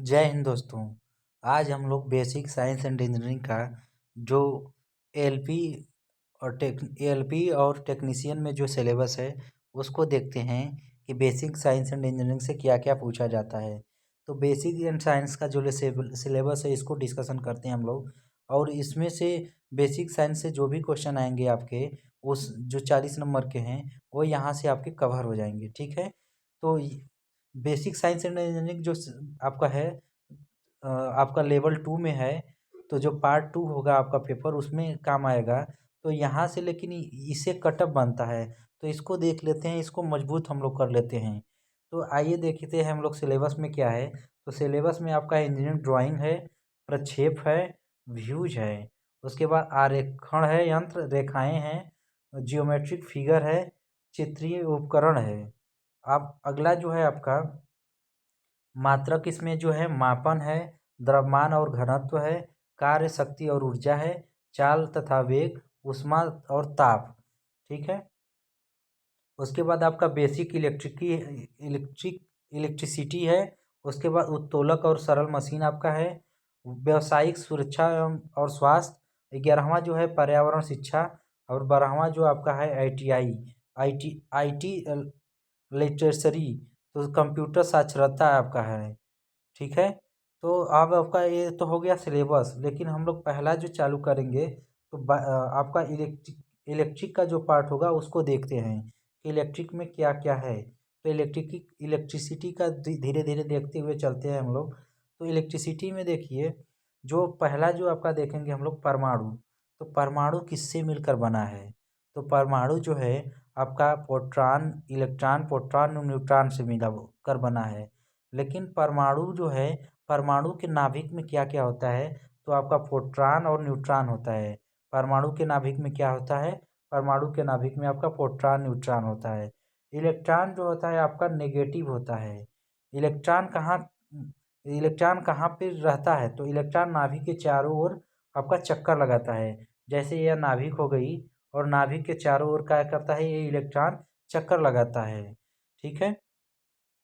जय हिंद दोस्तों। आज हम लोग बेसिक साइंस एंड इंजीनियरिंग का जो एलपी और टेक्नीशियन में जो सिलेबस है उसको देखते हैं कि बेसिक साइंस एंड इंजीनियरिंग से क्या क्या पूछा जाता है। तो बेसिक एंड साइंस का जो सिलेबस है इसको डिस्कशन करते हैं हम लोग। और इसमें से बेसिक साइंस से जो भी क्वेश्चन आएंगे आपके उस जो 40 नंबर के हैं वो यहाँ से आपके कवर हो जाएंगे। ठीक है। तो बेसिक साइंस एंड इंजीनियरिंग जो आपका है आपका लेवल 2 में है। तो जो पार्ट 2 होगा आपका पेपर उसमें काम आएगा। तो यहाँ से लेकिन इससे कटअप बनता है। तो इसको देख लेते हैं, इसको मजबूत हम लोग कर लेते हैं। तो आइए देखते हैं हम लोग सिलेबस में क्या है। तो सिलेबस में आपका इंजीनियरिंग ड्राइंग है, प्रक्षेप है, व्यूज है, उसके बाद आरेखण है, यंत्र रेखाएं हैं, जियोमेट्रिक फिगर है, चित्रीय उपकरण है। अब अगला जो है आपका मात्रक, इसमें जो है मापन है, द्रव्यमान और घनत्व है, कार्य शक्ति और ऊर्जा है, चाल तथा वेग, ऊष्मा और ताप। ठीक है। उसके बाद आपका बेसिक इलेक्ट्रिसिटी है। उसके बाद उत्तोलक और सरल मशीन आपका है। व्यावसायिक सुरक्षा एवं और स्वास्थ्य। 11वां जो है पर्यावरण शिक्षा। और 12वां जो आपका है आई टी लिटरेचरी। तो कंप्यूटर साक्षरता आपका है। ठीक है। तो अब आपका ये तो हो गया सिलेबस, लेकिन हम लोग पहला जो चालू करेंगे तो आपका इलेक्ट्रिक का जो पार्ट होगा उसको देखते हैं कि इलेक्ट्रिक में क्या क्या है। तो इलेक्ट्रिसिटी का धीरे धीरे देखते हुए चलते हैं हम लोग। तो इलेक्ट्रिसिटी में देखिए, जो पहला जो आपका देखेंगे हम लोग परमाणु। तो परमाणु किससे मिलकर बना है? तो परमाणु जो है आपका प्रोटॉन इलेक्ट्रॉन प्रोटॉन और न्यूट्रॉन से मिला कर बना है। लेकिन परमाणु जो है, परमाणु के नाभिक में क्या क्या होता है? तो आपका प्रोटॉन और न्यूट्रॉन होता है। परमाणु के नाभिक में क्या होता है? परमाणु के नाभिक में आपका प्रोटॉन न्यूट्रॉन होता है। इलेक्ट्रॉन जो होता है आपका नेगेटिव होता है। इलेक्ट्रॉन कहाँ इलेक्ट्रॉन कहाँ पे रहता है? तो इलेक्ट्रॉन नाभिक के चारों ओर आपका चक्कर लगाता है। जैसे यह नाभिक हो गई और नाभिक के चारों ओर क्या करता है? ये इलेक्ट्रॉन चक्कर लगाता है। ठीक है।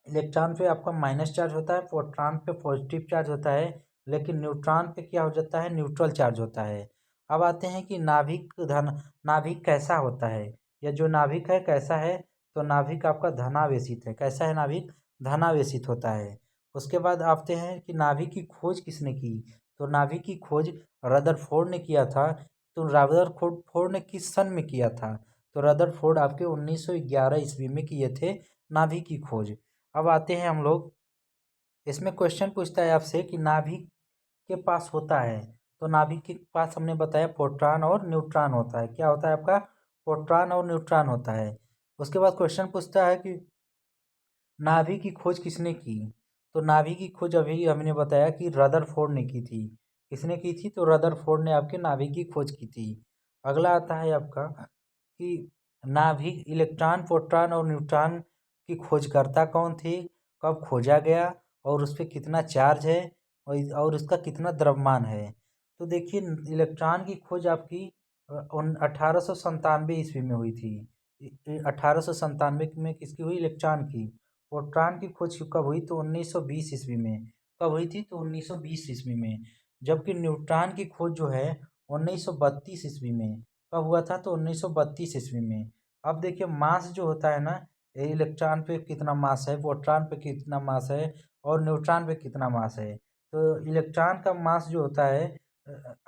इलेक्ट्रॉन पे आपका माइनस चार्ज होता है, प्रोटॉन पे पॉजिटिव चार्ज होता है, लेकिन न्यूट्रॉन पे क्या हो जाता है? न्यूट्रल चार्ज होता है। अब आते हैं कि नाभिक कैसा होता है? या जो नाभिक है कैसा है? तो नाभिक आपका धनावेशित है। कैसा है नाभिक? धनावेशित होता है। उसके बाद आते हैं कि नाभिक की खोज किसने की? तो नाभिक की खोज रदरफोर्ड ने किया था। तो रदरफोर्ड ने किस सन में किया था? तो रदरफोर्ड आपके 1911 ईस्वी में किए थे नाभिक की खोज। अब आते हैं हम लोग, इसमें क्वेश्चन पूछता है आपसे कि नाभिक के पास होता है। तो नाभिक के पास हमने बताया प्रोटॉन और न्यूट्रॉन होता है। क्या होता है आपका? प्रोटॉन और न्यूट्रॉन होता है। उसके बाद क्वेश्चन पूछता है कि नाभिक की खोज किसने की? तो नाभिक की खोज अभी हमने बताया कि रदरफोर्ड ने की थी। किसने की थी? तो रदरफोर्ड ने आपके नाभिक की खोज की थी। अगला आता है आपका कि नाभिक इलेक्ट्रॉन प्रोटॉन और न्यूट्रॉन की खोजकर्ता कौन थे, कब खोजा गया और उस पर कितना चार्ज है और उसका कितना द्रव्यमान है। तो देखिए, इलेक्ट्रॉन की खोज आपकी 1897 ईस्वी में हुई थी। 1897 में किसकी हुई? इलेक्ट्रॉन की। प्रोटॉन की खोज कब हुई? तो 1920 ईस्वी में। कब हुई थी? तो 1920 ईस्वी में। जबकि न्यूट्रॉन की खोज जो है 1932 ईस्वी में। कब हुआ था? तो 1932 ईस्वी में। अब देखिए, मास जो होता है ना, इलेक्ट्रॉन पे कितना मास है, प्रोटॉन पे कितना मास है और न्यूट्रॉन पे कितना मास है। तो इलेक्ट्रॉन का मास जो होता है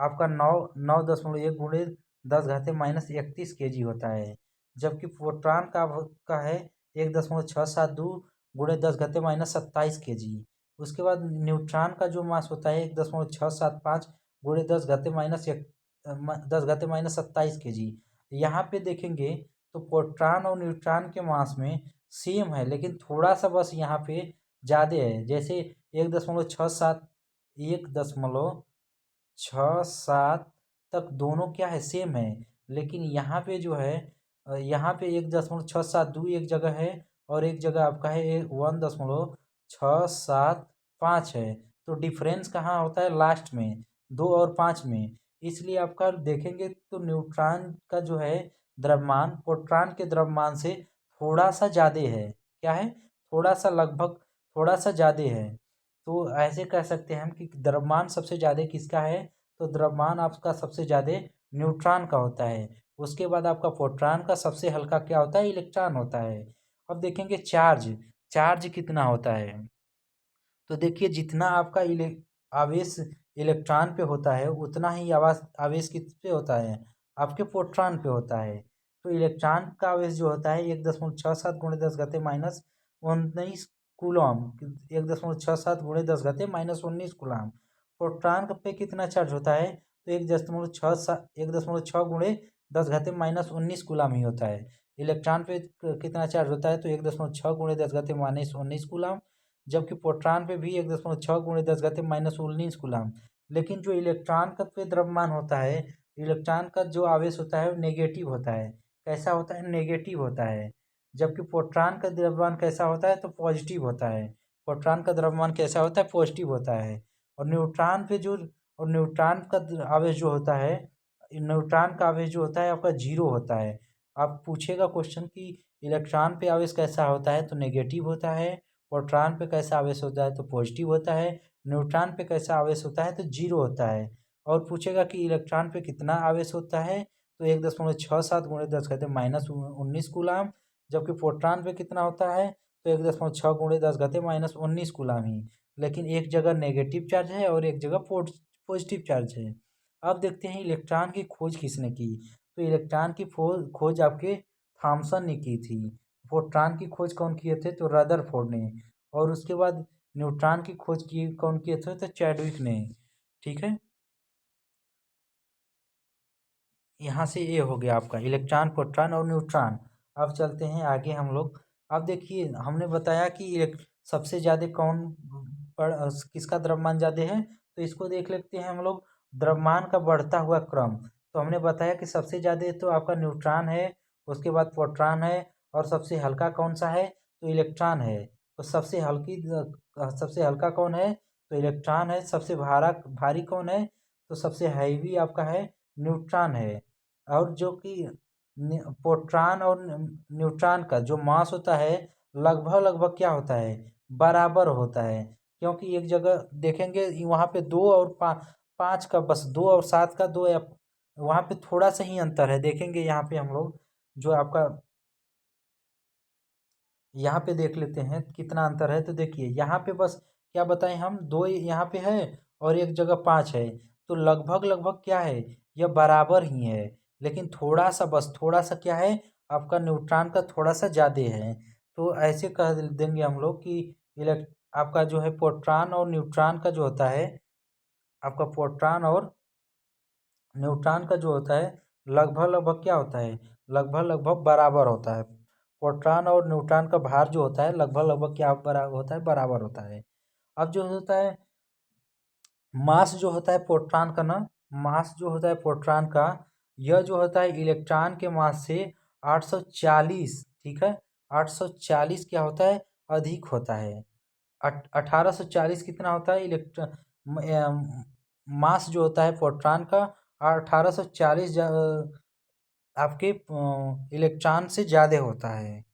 आपका 9.1 गुणे 10⁻−31 kg होता है। जबकि प्रोटॉन का है 1.672 गुणे 10⁻27 kg। उसके बाद न्यूट्रॉन का जो मास होता है 1.675 गुणे 10⁻27 kg। यहाँ पे देखेंगे तो प्रोटॉन और न्यूट्रॉन के मास में सेम है, लेकिन थोड़ा सा बस यहाँ पे ज़्यादा है। जैसे 1.67 तक दोनों क्या है? सेम है। लेकिन यहाँ पे जो है यहाँ पे 1.672 एक जगह है और एक जगह आपका है 1.675 है। तो डिफरेंस कहाँ होता है? लास्ट में, 2 और 5 में। इसलिए आपका देखेंगे तो न्यूट्रॉन का जो है द्रव्यमान प्रोटॉन के द्रव्यमान से थोड़ा सा ज़्यादा है। क्या है? थोड़ा सा, लगभग थोड़ा सा ज़्यादा है। तो ऐसे कह सकते हैं हम कि द्रव्यमान सबसे ज़्यादा किसका है, तो द्रव्यमान आपका सबसे ज़्यादा न्यूट्रॉन का होता है। उसके बाद आपका प्रोटॉन का सबसे हल्का क्या होता है, इलेक्ट्रॉन होता है। अब देखेंगे चार्ज, चार्ज कितना होता है। तो देखिए जितना आपका आवेश इलेक्ट्रॉन पे होता है उतना ही आवास आवेश किस पे होता है, आपके प्रोटॉन पे होता है। तो इलेक्ट्रॉन का आवेश जो होता है 1.67 गुणे 10 घाते -19 कूलम, 1.67 गुणे 10 घाते -19 कूलम। प्रोटॉन पे कितना चार्ज होता है, तो 1.67 गुणे 10 घाते -19 कूलम ही होता है। इलेक्ट्रॉन पे कितना चार्ज होता है, तो 1.6 गुणे 10 घाते -19 कूलम। जबकि प्रोटॉन पे भी 1.6 गुणे 10 घाते -19 कूलम। लेकिन जो इलेक्ट्रॉन का पे द्रव्यमान होता है, इलेक्ट्रॉन का जो आवेश होता है वो नेगेटिव होता है। कैसा होता है, नेगेटिव होता है। जबकि प्रोटॉन का द्रव्यमान कैसा होता है, तो पॉजिटिव होता है। प्रोटॉन का द्रव्यमान कैसा होता है, पॉजिटिव होता है। और न्यूट्रॉन पे जो और न्यूट्रॉन का आवेश जो होता है, न्यूट्रॉन का आवेश जो होता है आपका जीरो होता है। आप पूछेगा क्वेश्चन कि इलेक्ट्रॉन पे आवेश कैसा होता है, तो नेगेटिव होता है। प्रोटॉन पे कैसा आवेश होता है, तो पॉजिटिव होता है। न्यूट्रॉन पे कैसा आवेश होता है, तो जीरो होता है। और पूछेगा कि इलेक्ट्रॉन पे कितना आवेश होता है, तो 1.67 गुणे 10 घाते -19 कूलम। जबकि प्रोटॉन पे कितना होता है, तो 1.6 गुणे 10 घाते -19 कूलम ही। लेकिन एक जगह नेगेटिव चार्ज है और एक जगह पॉजिटिव चार्ज है। अब देखते हैं इलेक्ट्रॉन की खोज किसने की। तो इलेक्ट्रॉन की खोज आपके थॉमसन ने की थी। प्रोटॉन की खोज कौन किए थे, तो रदरफोर्ड ने। और उसके बाद न्यूट्रॉन की खोज की कौन किए थे, तो चैडविक ने। ठीक है, यहाँ से ये हो गया आपका इलेक्ट्रॉन, प्रोटॉन और न्यूट्रॉन। अब चलते हैं आगे हम लोग। अब देखिए हमने बताया कि सबसे ज़्यादा कौन किसका द्रव्यमान ज़्यादा है, तो इसको देख लेते हैं हम लोग। द्रव्यमान का बढ़ता हुआ क्रम, तो हमने बताया कि सबसे ज़्यादा तो आपका न्यूट्रॉन है, उसके बाद प्रोटॉन है, और सबसे हल्का कौन सा है, तो इलेक्ट्रॉन है। तो सबसे हल्का कौन है, तो इलेक्ट्रॉन है। सबसे भारी कौन है, तो सबसे हैवी आपका है न्यूट्रॉन है। और जो कि प्रोटॉन और न्यूट्रॉन का जो मास होता है लगभग लगभग क्या होता है, बराबर होता है। क्योंकि एक जगह देखेंगे वहाँ पे 2 और 5 का, बस 2 और 7 का, दो या वहाँ पे थोड़ा सा ही अंतर है। देखेंगे यहाँ पे हम लोग जो आपका यहाँ पे देख लेते हैं कितना अंतर है। तो देखिए यहाँ पे बस क्या बताएं हम, 2 यहाँ पे है और एक जगह 5 है। तो लगभग लगभग क्या है, यह बराबर ही है। लेकिन थोड़ा सा, बस थोड़ा सा क्या है, आपका न्यूट्रॉन का थोड़ा सा ज़्यादा है। तो ऐसे कह देंगे हम लोग कि आपका जो है प्रोटॉन और न्यूट्रॉन का जो होता है, आपका प्रोटॉन और न्यूट्रॉन का जो होता है लगभग लगभग क्या होता है, लगभग लगभग बराबर होता है। प्रोटॉन और न्यूट्रॉन का भार जो होता है लगभग लगभग क्या बराबर होता है, बराबर होता है। अब जो होता है मास जो होता है प्रोटॉन का ना, मास जो होता है प्रोटॉन का, यह जो होता है इलेक्ट्रॉन के मास से 840, ठीक है, 840 क्या होता है, अधिक होता है। 1840 कितना होता है इलेक्ट्रॉन मास जो होता है प्रोटॉन का, 1840 आपके इलेक्ट्रॉन से ज़्यादा होता है।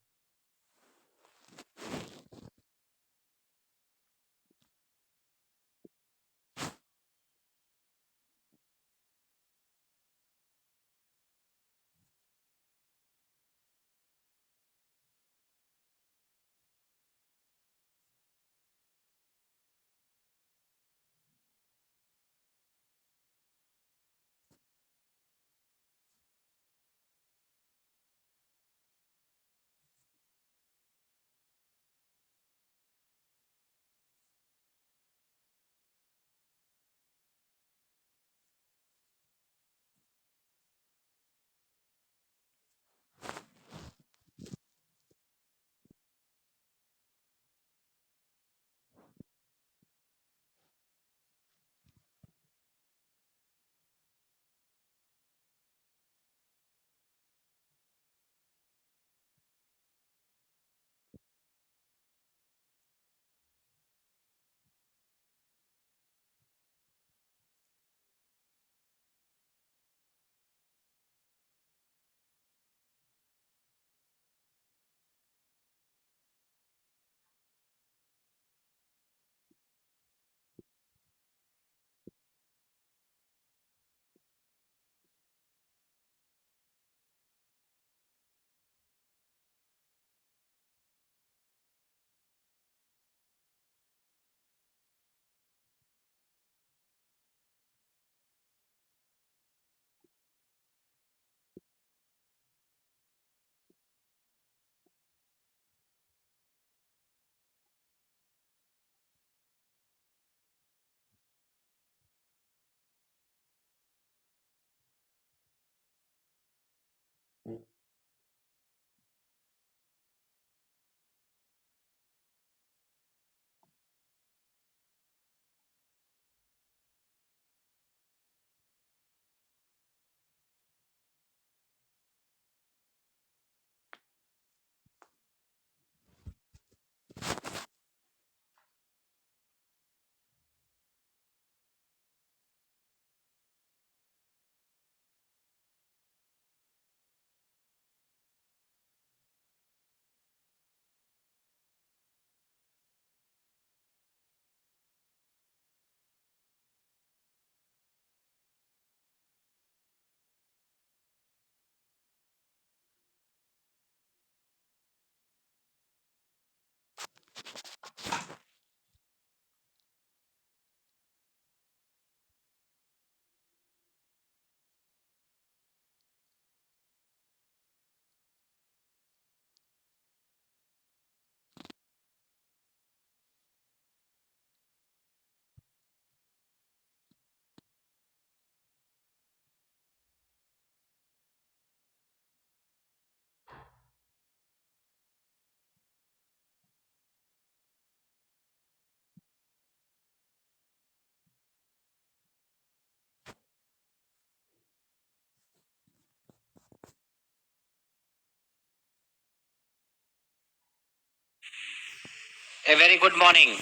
A very good morning.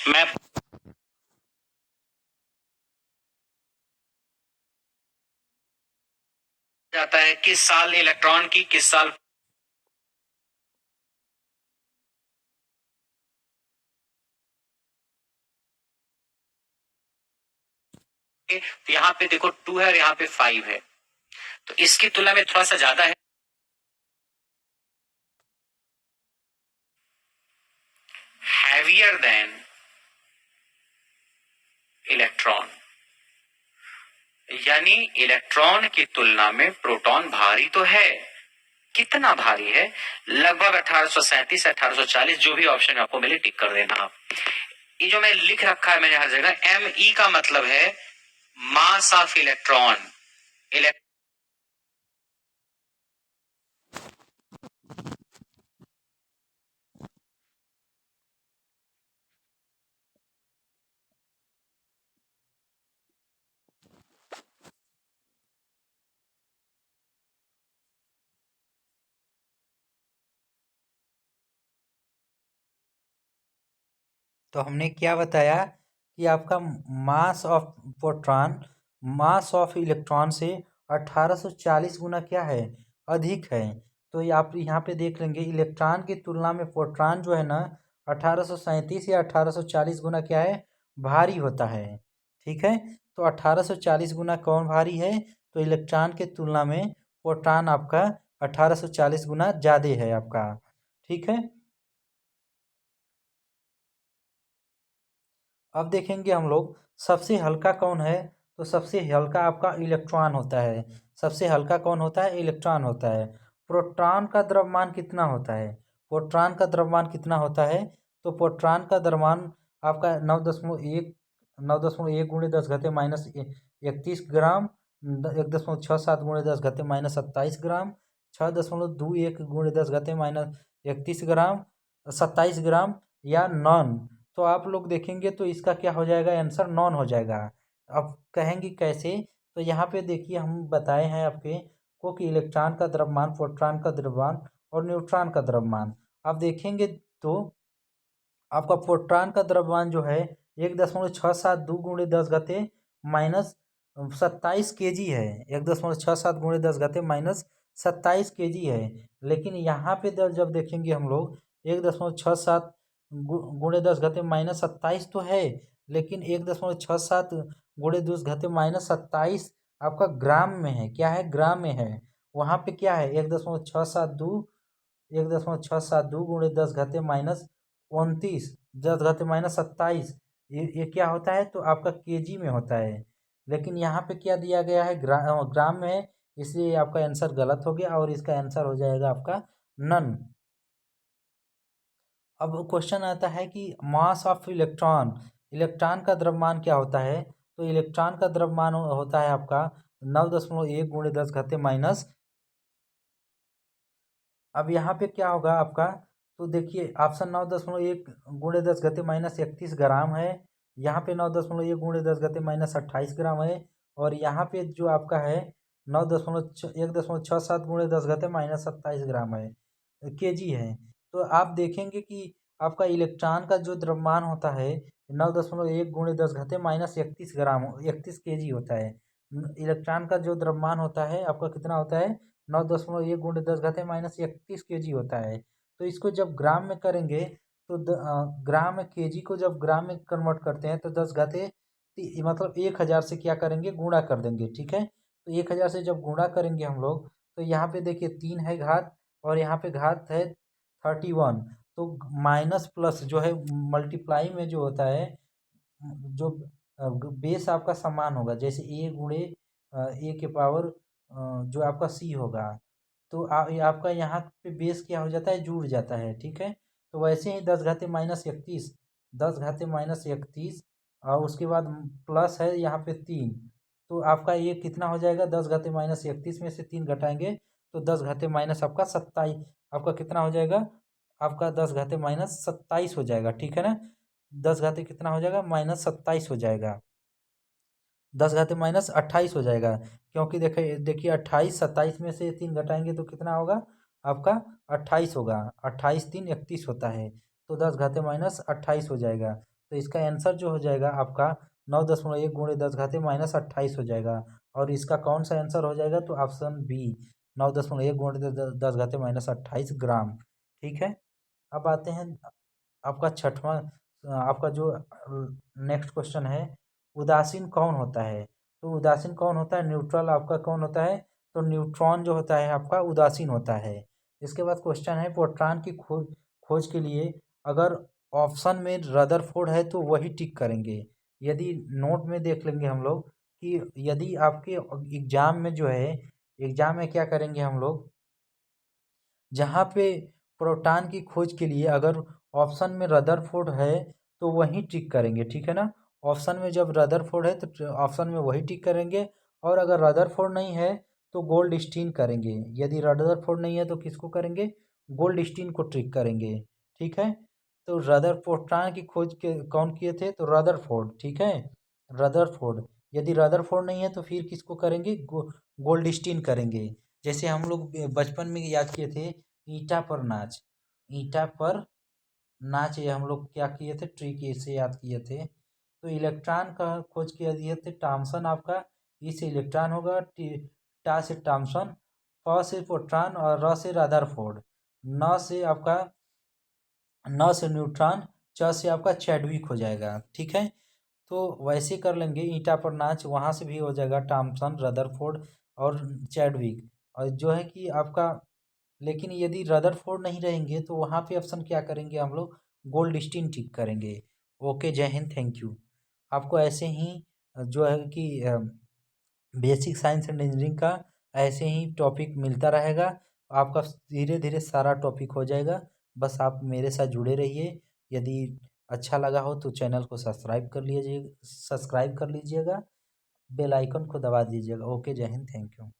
मैं जाता है किस साल इलेक्ट्रॉन की किस साल यहाँ पे देखो 2 है और यहाँ पे 5 है, तो इसकी तुलना में थोड़ा सा ज्यादा है। हैवियर देन इलेक्ट्रॉन, यानी इलेक्ट्रॉन की तुलना में प्रोटॉन भारी तो है। कितना भारी है? लगभग 1837 1840, जो भी ऑप्शन आपको मिले टिक कर देना आप। ये जो मैं लिख रखा है मैंने हर जगह, एम ई का मतलब है मास ऑफ इलेक्ट्रॉन। तो हमने क्या बताया कि आपका mass of proton mass of electron से 1840 गुना क्या है, अधिक है। तो ये आप यहाँ पे देख लेंगे, इलेक्ट्रॉन की तुलना में प्रोटॉन जो है ना 1837 या 1840 गुना क्या है, भारी होता है। ठीक है, तो 1840 गुना कौन भारी है, तो इलेक्ट्रॉन के तुलना में प्रोटॉन आपका 1840 गुना ज़्यादा है आपका। ठीक है, अब देखेंगे हम लोग सबसे हल्का कौन है, तो सबसे हल्का आपका इलेक्ट्रॉन होता है। सबसे हल्का कौन होता है, इलेक्ट्रॉन होता है। प्रोटॉन का द्रव्यमान कितना होता है, प्रोटॉन का द्रव्यमान कितना होता है, तो प्रोटॉन का द्रव्यमान आपका 9.1 गुणे 10 घाते माइनस 31 ग्राम, 1.67 गुणे 10 घाते माइनस 27 ग्राम, 6.21 गुणे 10 घाते माइनस 31 ग्राम, 27 ग्राम, या नॉन। तो आप लोग देखेंगे तो इसका क्या हो जाएगा, आंसर नॉन हो जाएगा। अब कहेंगे कैसे, तो यहाँ पे देखिए हम बताए हैं आपके को कि इलेक्ट्रॉन का द्रव्यमान, प्रोटॉन का द्रव्यमान और न्यूट्रॉन का द्रव्यमान। आप देखेंगे तो आपका प्रोटॉन का द्रव्यमान जो है 1.672 गुणे 10 घाते माइनस 27 kg है। 1.672 गुणे 10 घाते माइनस 27 kg है। लेकिन यहाँ पे जब देखेंगे हम लोग 1.67 गुणे 10 घाते माइनस 27 तो है, लेकिन 1.67 गुणे 10 घाते माइनस 27 आपका ग्राम में है। क्या है, ग्राम में है। वहाँ पे क्या है, 1.672 गुणे 10 घाते माइनस 29, 10 घाते माइनस 27, ये क्या होता है, तो आपका केजी में होता है। लेकिन यहाँ पे क्या दिया गया है, ग्राम में है, इसलिए आपका आंसर गलत हो गया और इसका आंसर हो जाएगा आपका नन। अब क्वेश्चन आता है कि मास ऑफ इलेक्ट्रॉन, इलेक्ट्रॉन का द्रव्यमान क्या होता है, तो इलेक्ट्रॉन का द्रव्यमान होता है आपका 9.1 गुणे 10 घाते माइनस। अब यहाँ पे क्या होगा आपका, तो देखिए ऑप्शन 9.1 गुणे 10 घाते माइनस 31 ग्राम है। यहाँ पे 9.1 गुणे 10 घाते माइनस 28 ग्राम है। और यहाँ पे जो आपका है 1.67 गुणे 10 घाते माइनस 27 ग्राम है, केजी है। तो आप देखेंगे कि आपका इलेक्ट्रॉन का जो द्रव्यमान होता है 9.1 गुणे 10 घाते माइनस 31 ग्राम, 31 kg होता है। इलेक्ट्रॉन का जो द्रव्यमान होता है आपका कितना होता है, 9.1 गुणे 10 घाते माइनस 31 kg होता है। तो इसको जब ग्राम में करेंगे तो ग्राम में, केजी को जब ग्राम में कन्वर्ट करते हैं तो 10 घाते मतलब 1,000 से क्या करेंगे, गुणा कर देंगे। ठीक है, तो 1,000 से जब गुणा करेंगे हम लोग, तो यहाँ पे देखिए 3 है घात और यहाँ पे घात है 31। तो माइनस प्लस जो है मल्टीप्लाई में जो होता है, जो बेस आपका समान होगा, जैसे ए गुणे ए के पावर जो आपका सी होगा, तो ये आपका यहाँ पे बेस क्या हो जाता है, जुड़ जाता है। ठीक है, तो वैसे ही 10 घाते माइनस 31, 10 घाते माइनस 31 और उसके बाद प्लस है यहाँ पे 3। तो आपका ये कितना हो जाएगा, 10 घाते माइनस 31 में से 3 घटाएंगे तो 10 घाते माइनस आपका 27, आपका कितना हो जाएगा, आपका 10 घाते माइनस 27 हो जाएगा। ठीक है ना, 10 घाते कितना हो जाएगा, -27 हो जाएगा, 10 घाते माइनस 28 हो जाएगा। क्योंकि देखिए देखिए 28, 27 में से 3 घटाएंगे तो कितना होगा आपका, 28 होगा। 28 3 31 होता है। तो 10⁻28 हो जाएगा। तो इसका आंसर जो हो जाएगा आपका 9.1 गुणे 10⁻28 हो जाएगा। और इसका कौन सा आंसर हो जाएगा, तो ऑप्शन बी 9.1 गुणे 10⁻28 ग्राम। ठीक है। अब आते हैं आपका छठवां, आपका जो नेक्स्ट क्वेश्चन है, उदासीन कौन होता है। तो उदासीन कौन होता है, न्यूट्रल आपका कौन होता है, तो न्यूट्रॉन जो होता है आपका उदासीन होता है। इसके बाद क्वेश्चन है, प्रोटॉन की खोज के लिए अगर ऑप्शन में रदरफोर्ड है तो वही टिक करेंगे। यदि नोट में देख लेंगे हम लोग कि यदि आपके एग्जाम में जो है, एग्जाम में क्या करेंगे हम लोग, जहाँ पे प्रोटॉन की खोज के लिए अगर ऑप्शन में रदरफोर्ड है तो वही टिक करेंगे। ठीक है ना। ऑप्शन में जब रदरफोर्ड है तो ऑप्शन में वही टिक करेंगे, और अगर रदरफोर्ड नहीं है तो गोल्डस्टीन करेंगे। यदि रदरफोर्ड नहीं है तो किसको करेंगे, गोल्डस्टीन को टिक करेंगे। ठीक है। तो प्रोटॉन की खोज के कौन किए थे, तो रदरफोर्ड। ठीक है, रदरफोर्ड। यदि रदरफोर्ड नहीं है तो फिर किसको करेंगे, गोल्डस्टीन करेंगे। जैसे हम लोग बचपन में याद किए थे, ईंटा पर नाच, ईंटा पर नाच, ये हम लोग क्या किए थे, ट्रिक इसे याद किए थे। तो इलेक्ट्रॉन का खोज किया दिए थे टॉमसन आपका, ई से इलेक्ट्रॉन होगा, टा से टॉमसन, प से प्रोटॉन और र से रदरफोर्ड, न से आपका, न से न्यूट्रॉन, च से आपका चैडविक हो जाएगा। ठीक है। तो वैसे कर लेंगे, ईंटा पर नाच वहाँ से भी हो जाएगा टॉमसन, रदरफोर्ड और चैडविक, और जो है कि आपका, लेकिन यदि रदरफोर्ड नहीं रहेंगे तो वहाँ पे ऑप्शन क्या करेंगे हम लोग, गोल्डस्टीन टिक करेंगे। ओके, जय हिंद, थैंक यू। आपको ऐसे ही जो है कि बेसिक साइंस एंड इंजीनियरिंग का ऐसे ही टॉपिक मिलता रहेगा। आपका धीरे धीरे सारा टॉपिक हो जाएगा। बस आप मेरे साथ जुड़े रहिए। यदि अच्छा लगा हो तो चैनल को सब्सक्राइब कर लीजिएगा, बेल आइकन को दबा दीजिएगा। ओके, जय हिंद, थैंक यू।